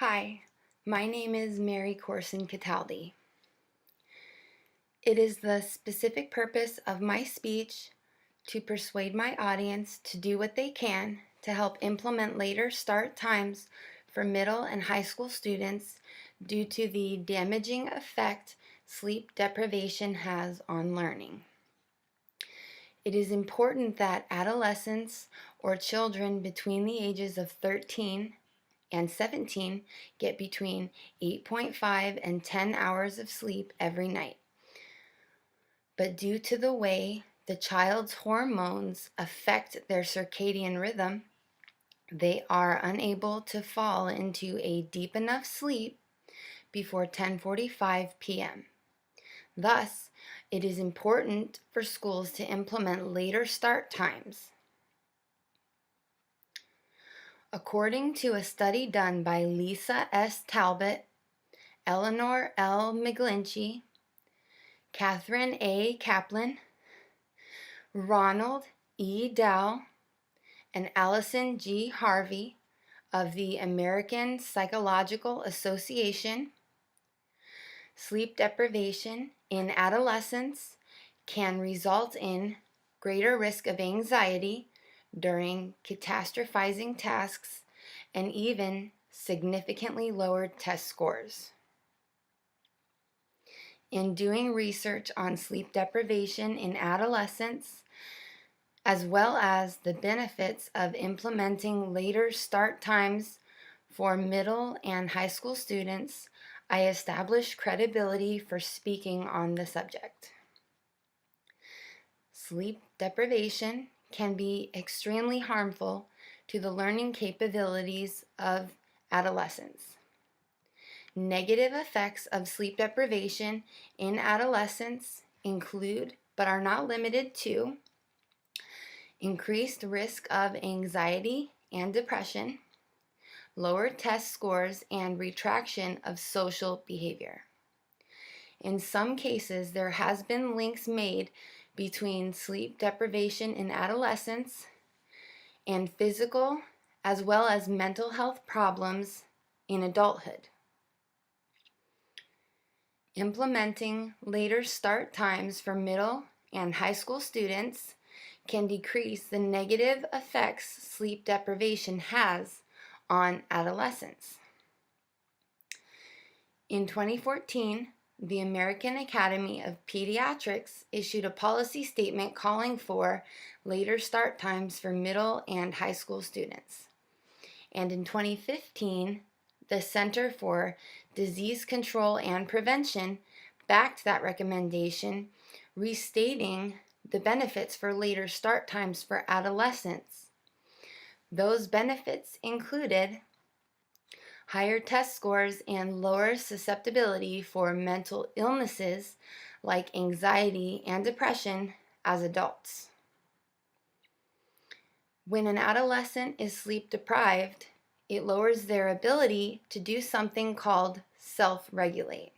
Hi, my name is Mary Courson-Cataldi. It is the specific purpose of my speech to persuade my audience to do what they can to help implement later start times for middle and high school students due to the damaging effect sleep deprivation has on learning. It is important that adolescents or children between the ages of 13 and 17 get between 8.5 and 10 hours of sleep every night. But due to the way the child's hormones affect their circadian rhythm, they are unable to fall into a deep enough sleep before 10:45 p.m. Thus, it is important for schools to implement later start times. According to a study done by Lisa S. Talbot, Eleanor L. McGlinchey, Catherine A. Kaplan, Ronald E. Dow, and Allison G. Harvey of the American Psychological Association, sleep deprivation in adolescents can result in greater risk of anxiety during catastrophizing tasks and even significantly lowered test scores. In doing research on sleep deprivation in adolescents, as well as the benefits of implementing later start times for middle and high school students, I established credibility for speaking on the subject. Sleep deprivation can be extremely harmful to the learning capabilities of adolescents. Negative effects of sleep deprivation in adolescents include, but are not limited to, increased risk of anxiety and depression, lower test scores, and retraction of social behavior. In some cases, there has been links made between sleep deprivation in adolescence and physical as well as mental health problems in adulthood. Implementing later start times for middle and high school students can decrease the negative effects sleep deprivation has on adolescents. In 2014, the American Academy of Pediatrics issued a policy statement calling for later start times for middle and high school students. And in 2015, the Center for Disease Control and Prevention backed that recommendation, restating the benefits for later start times for adolescents. Those benefits included higher test scores and lower susceptibility for mental illnesses like anxiety and depression as adults. When an adolescent is sleep deprived, it lowers their ability to do something called self-regulate.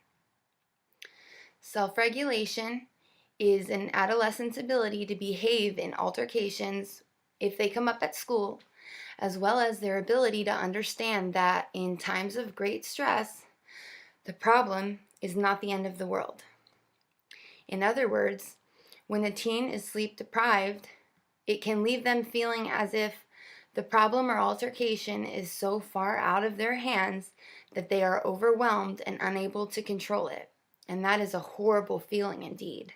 Self-regulation is an adolescent's ability to behave in altercations if they come up at school, as well as their ability to understand that in times of great stress, the problem is not the end of the world. In other words, when a teen is sleep deprived, it can leave them feeling as if the problem or altercation is so far out of their hands that they are overwhelmed and unable to control it. And that is a horrible feeling indeed.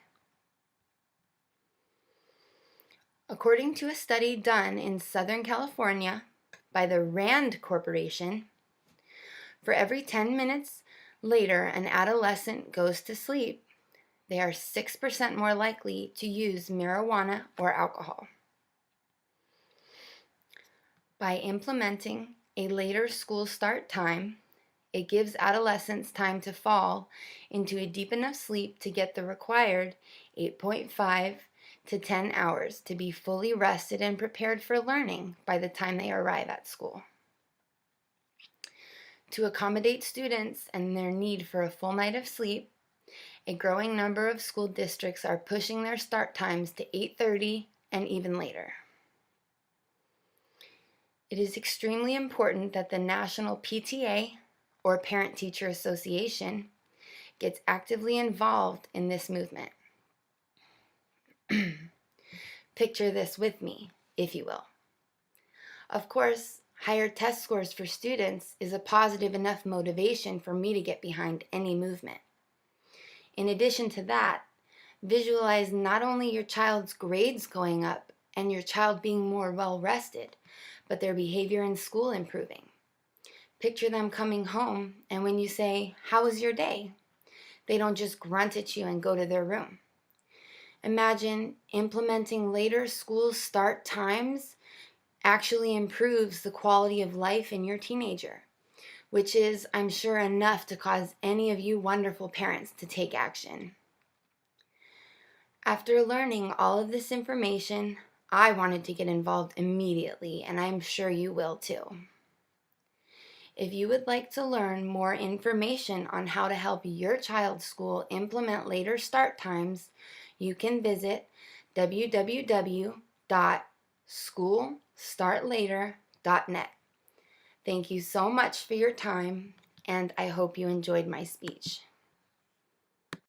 According to a study done in Southern California by the RAND Corporation, for every 10 minutes later an adolescent goes to sleep, they are 6% more likely to use marijuana or alcohol. By implementing a later school start time, it gives adolescents time to fall into a deep enough sleep to get the required 8.5 to 10 hours to be fully rested and prepared for learning by the time they arrive at school. To accommodate students and their need for a full night of sleep, a growing number of school districts are pushing their start times to 8:30 and even later. It is extremely important that the National PTA, or parent-teacher association gets actively involved in this movement. Picture this with me, if you will. Of course, higher test scores for students is a positive enough motivation for me to get behind any movement. In addition to that, visualize not only your child's grades going up and your child being more well-rested, but their behavior in school improving. Picture them coming home, and when you say, "How was your day?" they don't just grunt at you and go to their room. Imagine implementing later school start times actually improves the quality of life in your teenager, which is, I'm sure, enough to cause any of you wonderful parents to take action. After learning all of this information, I wanted to get involved immediately, and I'm sure you will too. If you would like to learn more information on how to help your child's school implement later start times, you can visit www.schoolstartlater.net. Thank you so much for your time, and I hope you enjoyed my speech.